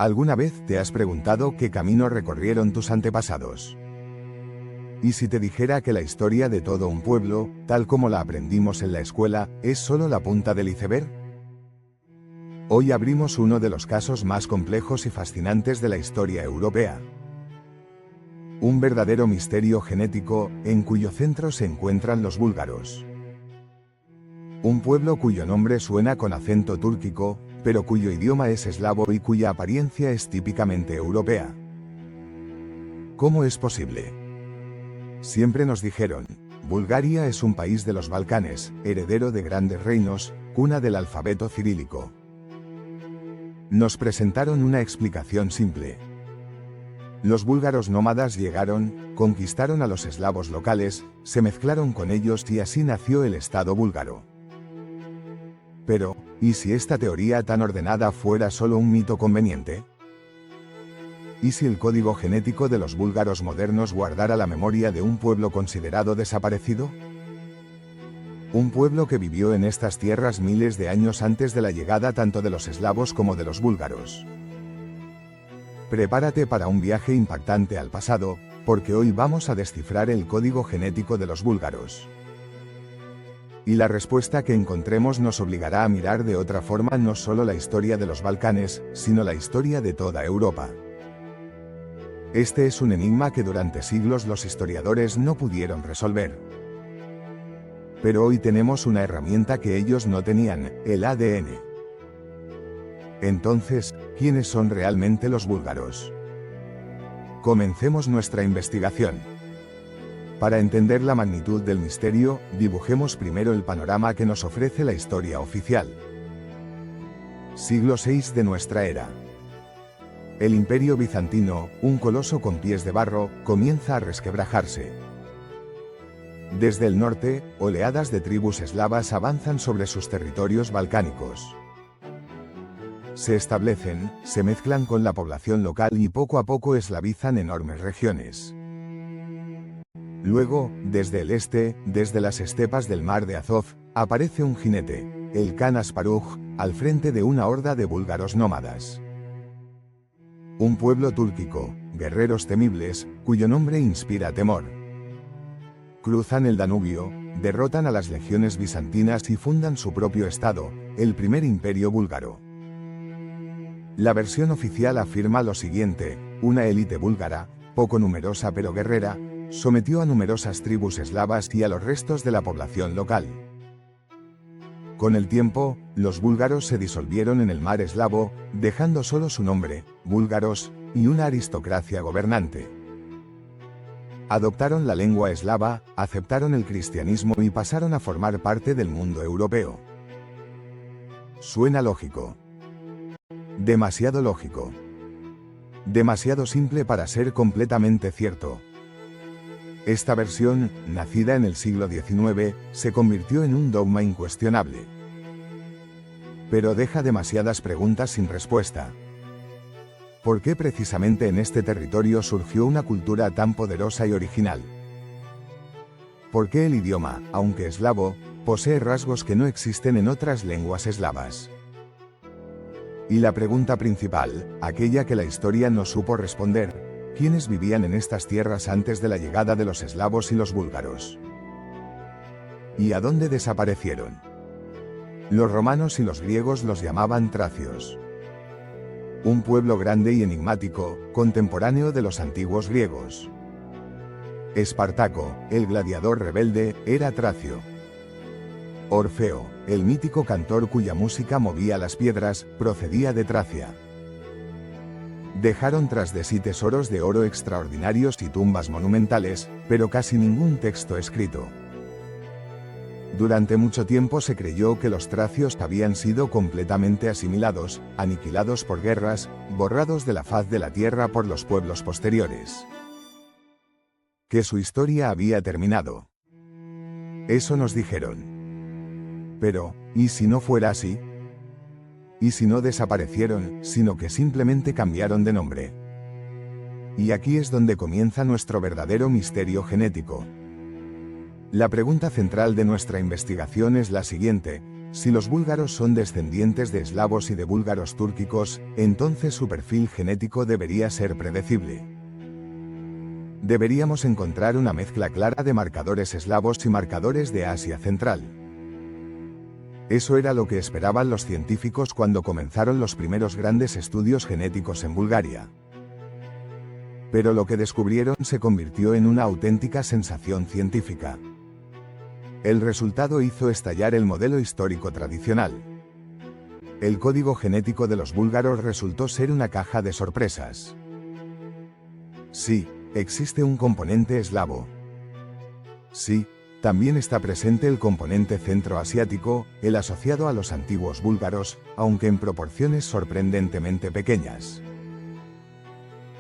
¿Alguna vez te has preguntado qué camino recorrieron tus antepasados? ¿Y si te dijera que la historia de todo un pueblo, tal como la aprendimos en la escuela, es solo la punta del iceberg? Hoy abrimos uno de los casos más complejos y fascinantes de la historia europea. Un verdadero misterio genético, en cuyo centro se encuentran los búlgaros. Un pueblo cuyo nombre suena con acento túrquico, pero cuyo idioma es eslavo y cuya apariencia es típicamente europea. ¿Cómo es posible? Siempre nos dijeron, Bulgaria es un país de los Balcanes, heredero de grandes reinos, cuna del alfabeto cirílico. Nos presentaron una explicación simple. Los búlgaros nómadas llegaron, conquistaron a los eslavos locales, se mezclaron con ellos y así nació el Estado búlgaro. Pero, ¿y si esta teoría tan ordenada fuera solo un mito conveniente? ¿Y si el código genético de los búlgaros modernos guardara la memoria de un pueblo considerado desaparecido? Un pueblo que vivió en estas tierras miles de años antes de la llegada tanto de los eslavos como de los búlgaros. Prepárate para un viaje impactante al pasado, porque hoy vamos a descifrar el código genético de los búlgaros. Y la respuesta que encontremos nos obligará a mirar de otra forma no solo la historia de los Balcanes, sino la historia de toda Europa. Este es un enigma que durante siglos los historiadores no pudieron resolver. Pero hoy tenemos una herramienta que ellos no tenían, el ADN. Entonces, ¿quiénes son realmente los búlgaros? Comencemos nuestra investigación. Para entender la magnitud del misterio, dibujemos primero el panorama que nos ofrece la historia oficial. Siglo VI de nuestra era. El Imperio Bizantino, un coloso con pies de barro, comienza a resquebrajarse. Desde el norte, oleadas de tribus eslavas avanzan sobre sus territorios balcánicos. Se establecen, se mezclan con la población local y poco a poco eslavizan enormes regiones. Luego, desde el este, desde las estepas del mar de Azov, aparece un jinete, el Khan Asparuh, al frente de una horda de búlgaros nómadas. Un pueblo túrquico, guerreros temibles, cuyo nombre inspira temor. Cruzan el Danubio, derrotan a las legiones bizantinas y fundan su propio estado, el primer imperio búlgaro. La versión oficial afirma lo siguiente: una élite búlgara, poco numerosa pero guerrera, sometió a numerosas tribus eslavas y a los restos de la población local. Con el tiempo, los búlgaros se disolvieron en el mar eslavo, dejando solo su nombre, búlgaros, y una aristocracia gobernante. Adoptaron la lengua eslava, aceptaron el cristianismo y pasaron a formar parte del mundo europeo. Suena lógico. Demasiado lógico. Demasiado simple para ser completamente cierto. Esta versión, nacida en el siglo XIX, se convirtió en un dogma incuestionable. Pero deja demasiadas preguntas sin respuesta. ¿Por qué precisamente en este territorio surgió una cultura tan poderosa y original? ¿Por qué el idioma, aunque eslavo, posee rasgos que no existen en otras lenguas eslavas? Y la pregunta principal, aquella que la historia no supo responder: ¿quiénes vivían en estas tierras antes de la llegada de los eslavos y los búlgaros? ¿Y a dónde desaparecieron? Los romanos y los griegos los llamaban tracios. Un pueblo grande y enigmático, contemporáneo de los antiguos griegos. Espartaco, el gladiador rebelde, era tracio. Orfeo, el mítico cantor cuya música movía las piedras, procedía de Tracia. Dejaron tras de sí tesoros de oro extraordinarios y tumbas monumentales, pero casi ningún texto escrito. Durante mucho tiempo se creyó que los tracios habían sido completamente asimilados, aniquilados por guerras, borrados de la faz de la tierra por los pueblos posteriores. Que su historia había terminado. Eso nos dijeron. Pero, ¿y si no fuera así? ¿Y si no desaparecieron, sino que simplemente cambiaron de nombre? Y aquí es donde comienza nuestro verdadero misterio genético. La pregunta central de nuestra investigación es la siguiente: Si los búlgaros son descendientes de eslavos y de búlgaros túrquicos, entonces su perfil genético debería ser predecible. Deberíamos encontrar una mezcla clara de marcadores eslavos y marcadores de Asia Central. Eso era lo que esperaban los científicos cuando comenzaron los primeros grandes estudios genéticos en Bulgaria. Pero lo que descubrieron se convirtió en una auténtica sensación científica. El resultado hizo estallar el modelo histórico tradicional. El código genético de los búlgaros resultó ser una caja de sorpresas. Sí, existe un componente eslavo. Sí, también está presente el componente centroasiático, el asociado a los antiguos búlgaros, aunque en proporciones sorprendentemente pequeñas.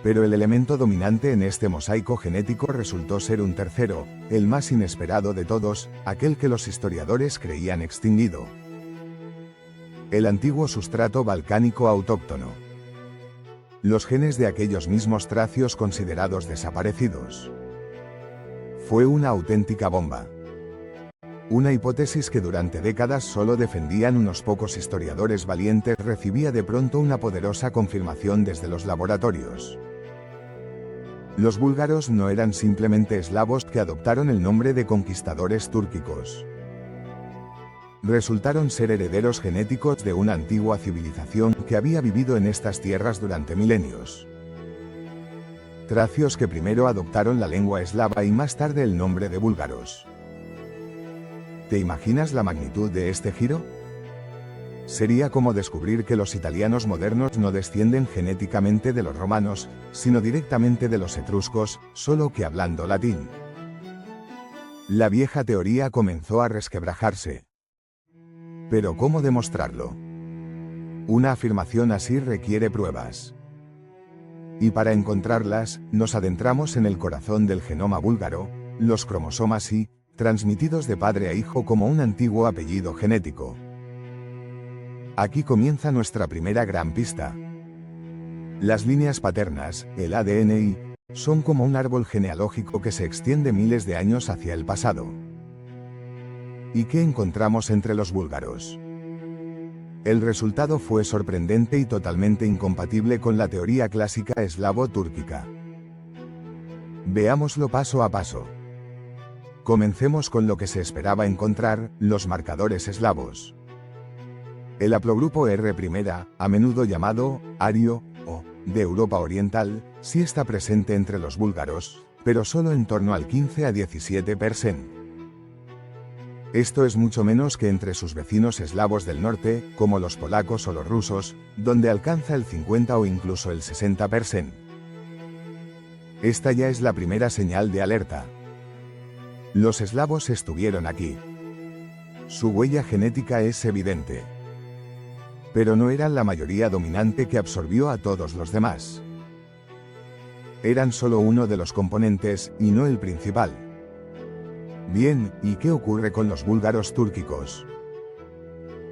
Pero el elemento dominante en este mosaico genético resultó ser un tercero, el más inesperado de todos, aquel que los historiadores creían extinguido. El antiguo sustrato balcánico autóctono. Los genes de aquellos mismos tracios considerados desaparecidos. Fue una auténtica bomba. Una hipótesis que durante décadas solo defendían unos pocos historiadores valientes recibía de pronto una poderosa confirmación desde los laboratorios. Los búlgaros no eran simplemente eslavos que adoptaron el nombre de conquistadores túrquicos. Resultaron ser herederos genéticos de una antigua civilización que había vivido en estas tierras durante milenios. Tracios que primero adoptaron la lengua eslava y más tarde el nombre de búlgaros. ¿Te imaginas la magnitud de este giro? Sería como descubrir que los italianos modernos no descienden genéticamente de los romanos, sino directamente de los etruscos, solo que hablando latín. La vieja teoría comenzó a resquebrajarse. Pero ¿cómo demostrarlo? Una afirmación así requiere pruebas. Y para encontrarlas, nos adentramos en el corazón del genoma búlgaro, los cromosomas Y, transmitidos de padre a hijo como un antiguo apellido genético. Aquí comienza nuestra primera gran pista. Las líneas paternas, el ADN-Y, son como un árbol genealógico que se extiende miles de años hacia el pasado. ¿Y qué encontramos entre los búlgaros? El resultado fue sorprendente y totalmente incompatible con la teoría clásica eslavo-túrquica. Veámoslo paso a paso. Comencemos con lo que se esperaba encontrar, los marcadores eslavos. El haplogrupo R', a menudo llamado ario o de Europa Oriental, sí está presente entre los búlgaros, pero solo en torno al 15 a 17%. Esto es mucho menos que entre sus vecinos eslavos del norte, como los polacos o los rusos, donde alcanza el 50 o incluso el 60%. Esta ya es la primera señal de alerta. Los eslavos estuvieron aquí. Su huella genética es evidente. Pero no eran la mayoría dominante que absorbió a todos los demás. Eran solo uno de los componentes, y no el principal. Bien, ¿y qué ocurre con los búlgaros túrquicos?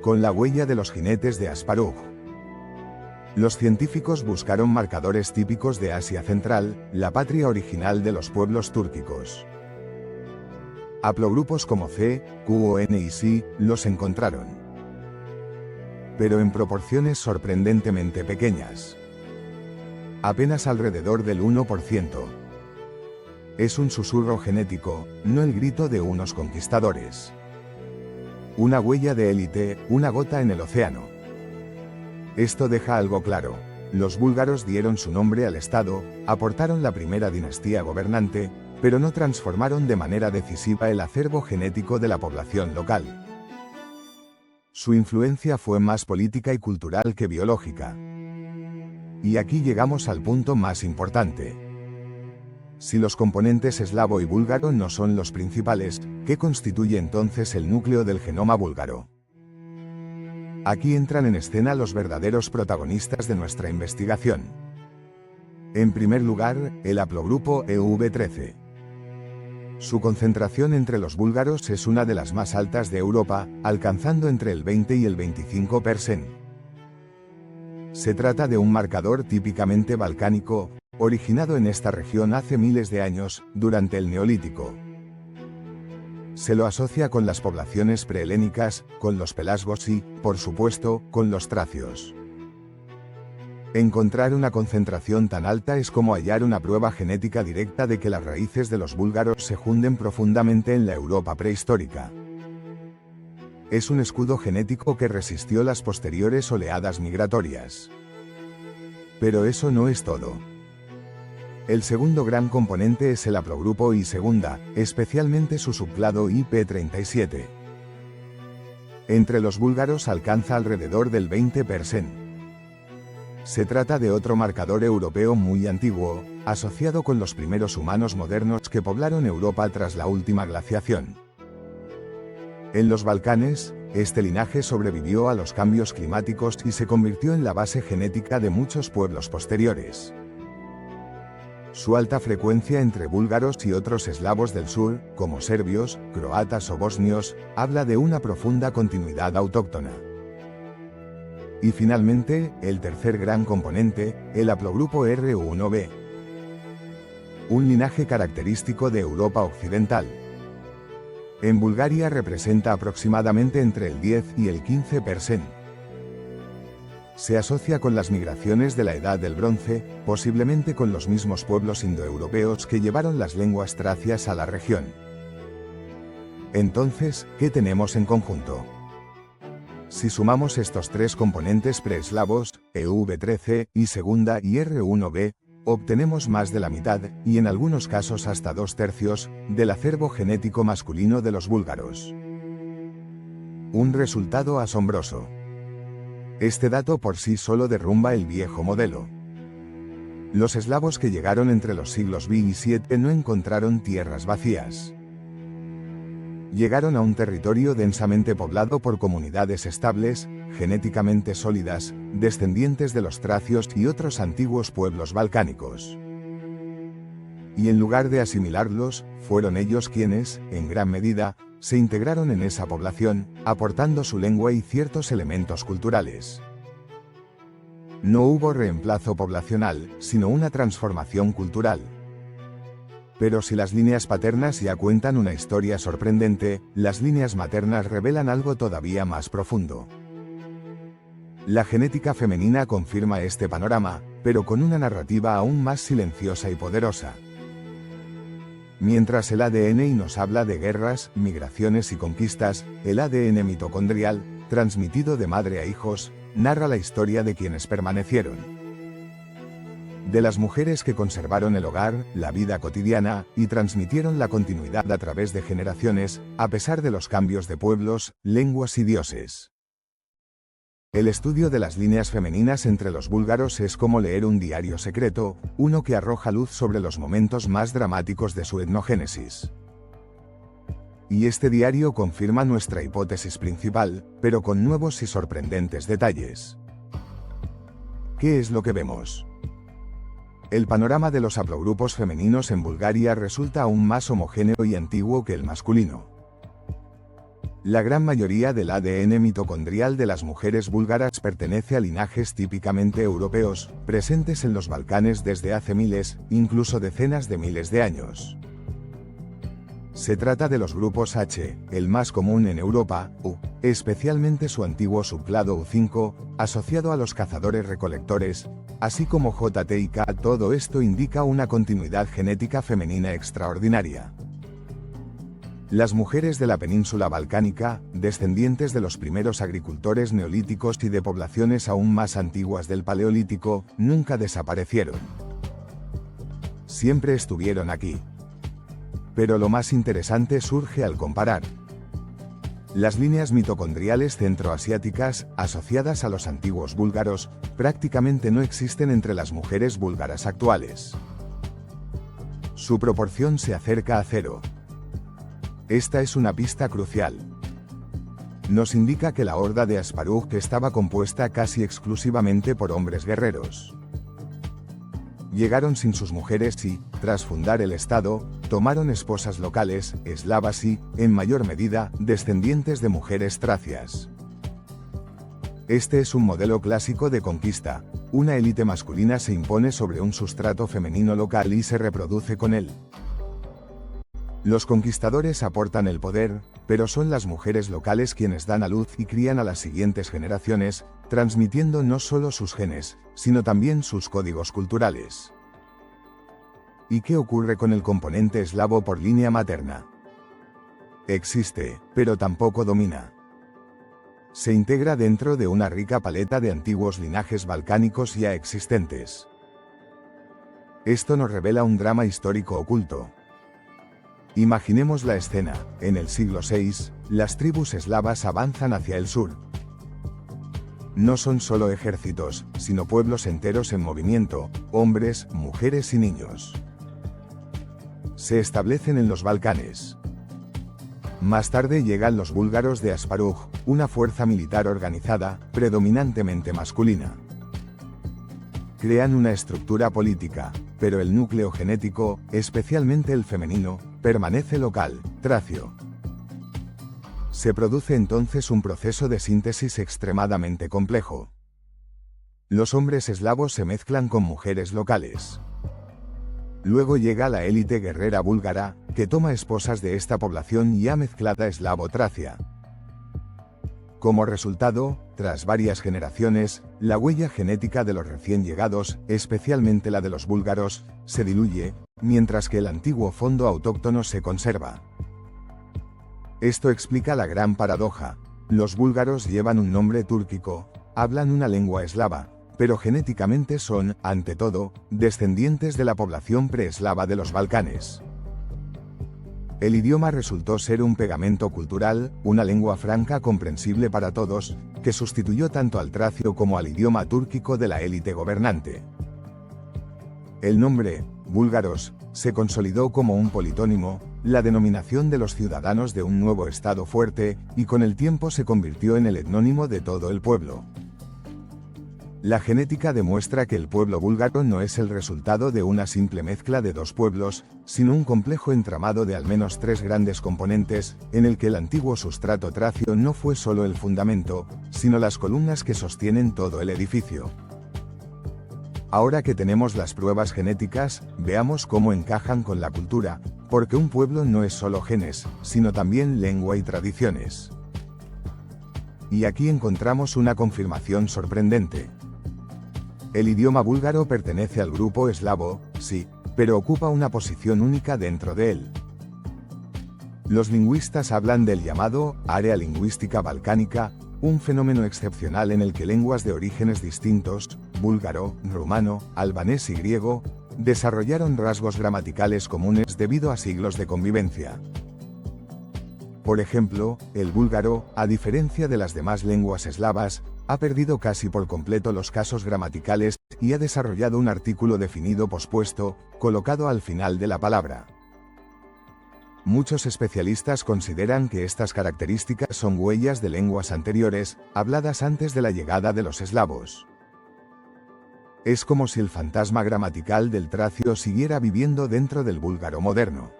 Con la huella de los jinetes de Asparuh. Los científicos buscaron marcadores típicos de Asia Central, la patria original de los pueblos túrquicos. Haplogrupos como C, Q o N y Si, los encontraron. Pero en proporciones sorprendentemente pequeñas. Apenas alrededor del 1%. Es un susurro genético, no el grito de unos conquistadores. Una huella de élite, una gota en el océano. Esto deja algo claro. Los búlgaros dieron su nombre al Estado, aportaron la primera dinastía gobernante, pero no transformaron de manera decisiva el acervo genético de la población local. Su influencia fue más política y cultural que biológica. Y aquí llegamos al punto más importante. Si los componentes eslavo y búlgaro no son los principales, ¿qué constituye entonces el núcleo del genoma búlgaro? Aquí entran en escena los verdaderos protagonistas de nuestra investigación. En primer lugar, el haplogrupo EV13. Su concentración entre los búlgaros es una de las más altas de Europa, alcanzando entre el 20 y el 25%. Se trata de un marcador típicamente balcánico, originado en esta región hace miles de años, durante el Neolítico. Se lo asocia con las poblaciones prehelénicas, con los pelasgos y, por supuesto, con los tracios. Encontrar una concentración tan alta es como hallar una prueba genética directa de que las raíces de los búlgaros se hunden profundamente en la Europa prehistórica. Es un escudo genético que resistió las posteriores oleadas migratorias. Pero eso no es todo. El segundo gran componente es el haplogrupo I segunda, especialmente su subclado IP37. Entre los búlgaros alcanza alrededor del 20%. Se trata de otro marcador europeo muy antiguo, asociado con los primeros humanos modernos que poblaron Europa tras la última glaciación. En los Balcanes, este linaje sobrevivió a los cambios climáticos y se convirtió en la base genética de muchos pueblos posteriores. Su alta frecuencia entre búlgaros y otros eslavos del sur, como serbios, croatas o bosnios, habla de una profunda continuidad autóctona. Y finalmente, el tercer gran componente, el haplogrupo R1b. Un linaje característico de Europa occidental. En Bulgaria representa aproximadamente entre el 10 y el 15%. Se asocia con las migraciones de la Edad del Bronce, posiblemente con los mismos pueblos indoeuropeos que llevaron las lenguas tracias a la región. Entonces, ¿qué tenemos en conjunto? Si sumamos estos tres componentes preeslavos, EV13, I segunda y R1b, obtenemos más de la mitad, y en algunos casos hasta 2/3, del acervo genético masculino de los búlgaros. Un resultado asombroso. Este dato por sí solo derrumba el viejo modelo. Los eslavos que llegaron entre los siglos V y VII no encontraron tierras vacías. Llegaron a un territorio densamente poblado por comunidades estables, genéticamente sólidas, descendientes de los tracios y otros antiguos pueblos balcánicos. Y en lugar de asimilarlos, fueron ellos quienes, en gran medida, se integraron en esa población, aportando su lengua y ciertos elementos culturales. No hubo reemplazo poblacional, sino una transformación cultural. Pero si las líneas paternas ya cuentan una historia sorprendente, las líneas maternas revelan algo todavía más profundo. La genética femenina confirma este panorama, pero con una narrativa aún más silenciosa y poderosa. Mientras el ADN nos habla de guerras, migraciones y conquistas, el ADN mitocondrial, transmitido de madre a hijos, narra la historia de quienes permanecieron. De las mujeres que conservaron el hogar, la vida cotidiana, y transmitieron la continuidad a través de generaciones, a pesar de los cambios de pueblos, lenguas y dioses. El estudio de las líneas femeninas entre los búlgaros es como leer un diario secreto, uno que arroja luz sobre los momentos más dramáticos de su etnogénesis. Y este diario confirma nuestra hipótesis principal, pero con nuevos y sorprendentes detalles. ¿Qué es lo que vemos? El panorama de los haplogrupos femeninos en Bulgaria resulta aún más homogéneo y antiguo que el masculino. La gran mayoría del ADN mitocondrial de las mujeres búlgaras pertenece a linajes típicamente europeos, presentes en los Balcanes desde hace miles, incluso decenas de miles de años. Se trata de los grupos H, el más común en Europa, U, especialmente su antiguo subclado U5, asociado a los cazadores-recolectores, así como JT y K. Todo esto indica una continuidad genética femenina extraordinaria. Las mujeres de la península balcánica, descendientes de los primeros agricultores neolíticos y de poblaciones aún más antiguas del Paleolítico, nunca desaparecieron. Siempre estuvieron aquí. Pero lo más interesante surge al comparar. Las líneas mitocondriales centroasiáticas, asociadas a los antiguos búlgaros, prácticamente no existen entre las mujeres búlgaras actuales. Su proporción se acerca a 0. Esta es una pista crucial. Nos indica que la horda de Asparug estaba compuesta casi exclusivamente por hombres guerreros. Llegaron sin sus mujeres y, tras fundar el estado, tomaron esposas locales, eslavas y, en mayor medida, descendientes de mujeres tracias. Este es un modelo clásico de conquista. Una élite masculina se impone sobre un sustrato femenino local y se reproduce con él. Los conquistadores aportan el poder, pero son las mujeres locales quienes dan a luz y crían a las siguientes generaciones, transmitiendo no solo sus genes, sino también sus códigos culturales. ¿Y qué ocurre con el componente eslavo por línea materna? Existe, pero tampoco domina. Se integra dentro de una rica paleta de antiguos linajes balcánicos ya existentes. Esto nos revela un drama histórico oculto. Imaginemos la escena. En el siglo VI, las tribus eslavas avanzan hacia el sur. No son solo ejércitos, sino pueblos enteros en movimiento, hombres, mujeres y niños. Se establecen en los Balcanes. Más tarde llegan los búlgaros de Asparuh, una fuerza militar organizada, predominantemente masculina. Crean una estructura política, pero el núcleo genético, especialmente el femenino, permanece local, tracio. Se produce entonces un proceso de síntesis extremadamente complejo. Los hombres eslavos se mezclan con mujeres locales. Luego llega la élite guerrera búlgara, que toma esposas de esta población ya mezclada eslavo-tracia. Como resultado, tras varias generaciones, la huella genética de los recién llegados, especialmente la de los búlgaros, se diluye, mientras que el antiguo fondo autóctono se conserva. Esto explica la gran paradoja. Los búlgaros llevan un nombre túrquico, hablan una lengua eslava, pero genéticamente son, ante todo, descendientes de la población preeslava de los Balcanes. El idioma resultó ser un pegamento cultural, una lengua franca comprensible para todos, que sustituyó tanto al tracio como al idioma túrquico de la élite gobernante. El nombre, búlgaros, se consolidó como un politónimo, la denominación de los ciudadanos de un nuevo estado fuerte, y con el tiempo se convirtió en el etnónimo de todo el pueblo. La genética demuestra que el pueblo búlgaro no es el resultado de una simple mezcla de dos pueblos, sino un complejo entramado de al menos tres grandes componentes, en el que el antiguo sustrato tracio no fue solo el fundamento, sino las columnas que sostienen todo el edificio. Ahora que tenemos las pruebas genéticas, veamos cómo encajan con la cultura, porque un pueblo no es solo genes, sino también lengua y tradiciones. Y aquí encontramos una confirmación sorprendente. El idioma búlgaro pertenece al grupo eslavo, sí, pero ocupa una posición única dentro de él. Los lingüistas hablan del llamado área lingüística balcánica, un fenómeno excepcional en el que lenguas de orígenes distintos, búlgaro, rumano, albanés y griego, desarrollaron rasgos gramaticales comunes debido a siglos de convivencia. Por ejemplo, el búlgaro, a diferencia de las demás lenguas eslavas, ha perdido casi por completo los casos gramaticales y ha desarrollado un artículo definido pospuesto, colocado al final de la palabra. Muchos especialistas consideran que estas características son huellas de lenguas anteriores, habladas antes de la llegada de los eslavos. Es como si el fantasma gramatical del tracio siguiera viviendo dentro del búlgaro moderno.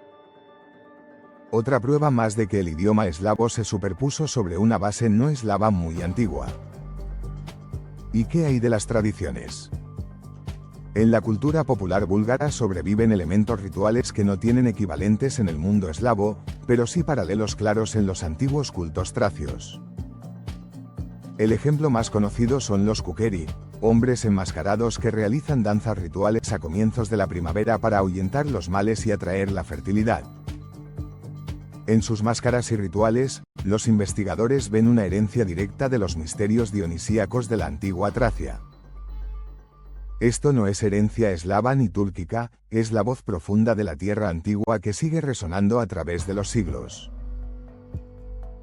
Otra prueba más de que el idioma eslavo se superpuso sobre una base no eslava muy antigua. ¿Y qué hay de las tradiciones? En la cultura popular búlgara sobreviven elementos rituales que no tienen equivalentes en el mundo eslavo, pero sí paralelos claros en los antiguos cultos tracios. El ejemplo más conocido son los kukeri, hombres enmascarados que realizan danzas rituales a comienzos de la primavera para ahuyentar los males y atraer la fertilidad. En sus máscaras y rituales, los investigadores ven una herencia directa de los misterios dionisíacos de la antigua Tracia. Esto no es herencia eslava ni túrquica, es la voz profunda de la tierra antigua que sigue resonando a través de los siglos.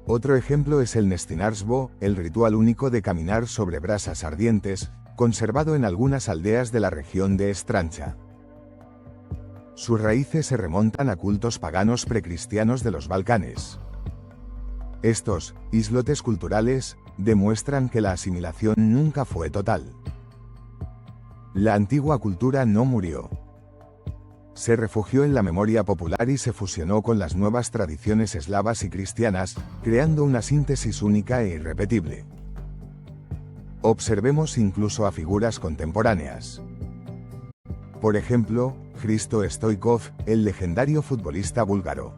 Otro ejemplo es el Nestinarsbo, el ritual único de caminar sobre brasas ardientes, conservado en algunas aldeas de la región de Estrancha. Sus raíces se remontan a cultos paganos precristianos de los Balcanes. Estos islotes culturales demuestran que la asimilación nunca fue total. La antigua cultura no murió. Se refugió en la memoria popular y se fusionó con las nuevas tradiciones eslavas y cristianas, creando una síntesis única e irrepetible. Observemos incluso a figuras contemporáneas. Por ejemplo, Hristo Stoichkov, el legendario futbolista búlgaro.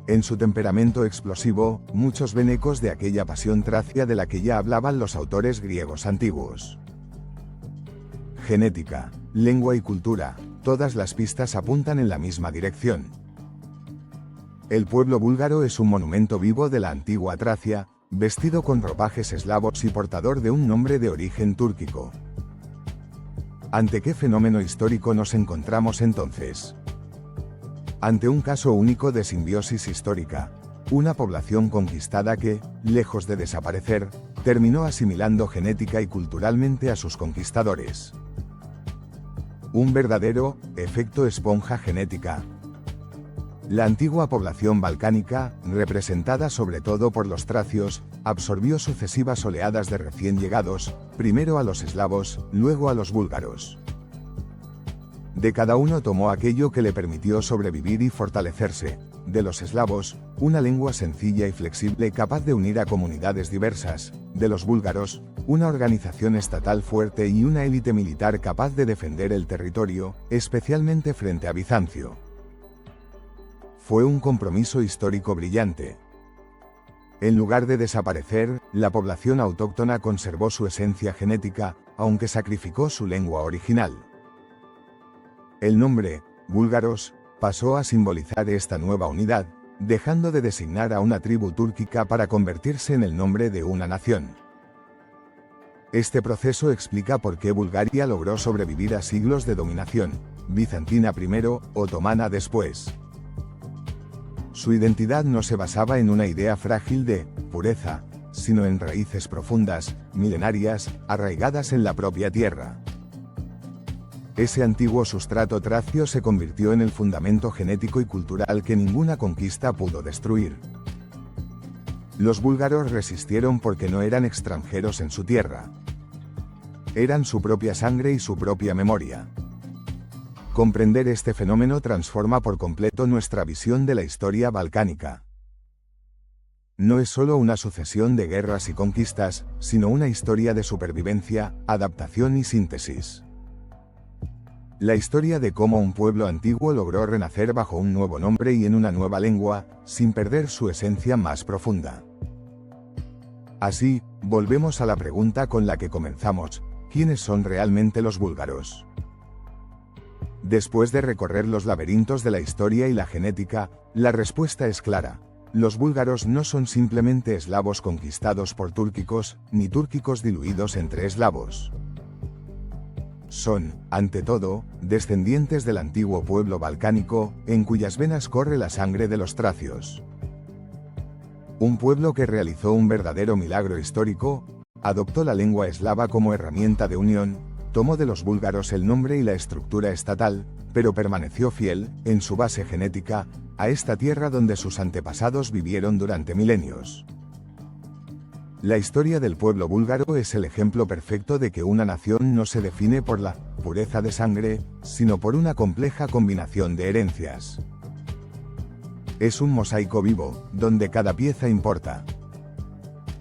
En su temperamento explosivo, muchos ven ecos de aquella pasión tracia de la que ya hablaban los autores griegos antiguos. Genética, lengua y cultura, todas las pistas apuntan en la misma dirección. El pueblo búlgaro es un monumento vivo de la antigua Tracia, vestido con ropajes eslavos y portador de un nombre de origen túrquico. ¿Ante qué fenómeno histórico nos encontramos entonces? Ante un caso único de simbiosis histórica, una población conquistada que, lejos de desaparecer, terminó asimilando genética y culturalmente a sus conquistadores. Un verdadero efecto esponja genética. La antigua población balcánica, representada sobre todo por los tracios, absorbió sucesivas oleadas de recién llegados, primero a los eslavos, luego a los búlgaros. De cada uno tomó aquello que le permitió sobrevivir y fortalecerse. De los eslavos, una lengua sencilla y flexible capaz de unir a comunidades diversas. De los búlgaros, una organización estatal fuerte y una élite militar capaz de defender el territorio, especialmente frente a Bizancio. Fue un compromiso histórico brillante. En lugar de desaparecer, la población autóctona conservó su esencia genética, aunque sacrificó su lengua original. El nombre, búlgaros, pasó a simbolizar esta nueva unidad, dejando de designar a una tribu túrquica para convertirse en el nombre de una nación. Este proceso explica por qué Bulgaria logró sobrevivir a siglos de dominación, bizantina primero, otomana después. Su identidad no se basaba en una idea frágil de pureza, sino en raíces profundas, milenarias, arraigadas en la propia tierra. Ese antiguo sustrato tracio se convirtió en el fundamento genético y cultural que ninguna conquista pudo destruir. Los búlgaros resistieron porque no eran extranjeros en su tierra. Eran su propia sangre y su propia memoria. Comprender este fenómeno transforma por completo nuestra visión de la historia balcánica. No es solo una sucesión de guerras y conquistas, sino una historia de supervivencia, adaptación y síntesis. La historia de cómo un pueblo antiguo logró renacer bajo un nuevo nombre y en una nueva lengua, sin perder su esencia más profunda. Así, volvemos a la pregunta con la que comenzamos: ¿quiénes son realmente los búlgaros? Después de recorrer los laberintos de la historia y la genética, la respuesta es clara. Los búlgaros no son simplemente eslavos conquistados por túrquicos, ni túrquicos diluidos entre eslavos. Son, ante todo, descendientes del antiguo pueblo balcánico, en cuyas venas corre la sangre de los tracios. Un pueblo que realizó un verdadero milagro histórico, adoptó la lengua eslava como herramienta de unión, tomó de los búlgaros el nombre y la estructura estatal, pero permaneció fiel, en su base genética, a esta tierra donde sus antepasados vivieron durante milenios. La historia del pueblo búlgaro es el ejemplo perfecto de que una nación no se define por la pureza de sangre, sino por una compleja combinación de herencias. Es un mosaico vivo, donde cada pieza importa.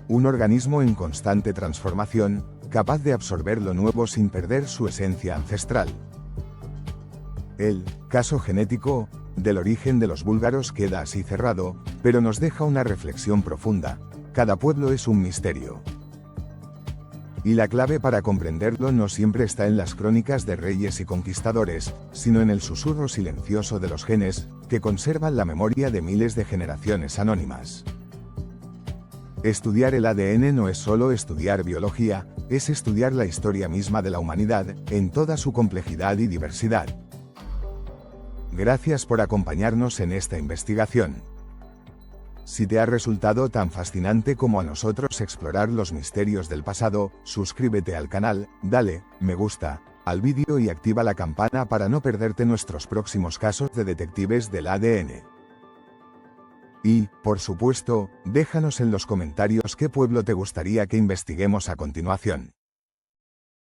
Un organismo en constante transformación, capaz de absorber lo nuevo sin perder su esencia ancestral. El caso genético del origen de los búlgaros queda así cerrado, pero nos deja una reflexión profunda. Cada pueblo es un misterio. Y la clave para comprenderlo no siempre está en las crónicas de reyes y conquistadores, sino en el susurro silencioso de los genes, que conservan la memoria de miles de generaciones anónimas. Estudiar el ADN no es solo estudiar biología, es estudiar la historia misma de la humanidad, en toda su complejidad y diversidad. Gracias por acompañarnos en esta investigación. Si te ha resultado tan fascinante como a nosotros explorar los misterios del pasado, suscríbete al canal, dale me gusta al vídeo y activa la campana para no perderte nuestros próximos casos de detectives del ADN. Y, por supuesto, déjanos en los comentarios qué pueblo te gustaría que investiguemos a continuación.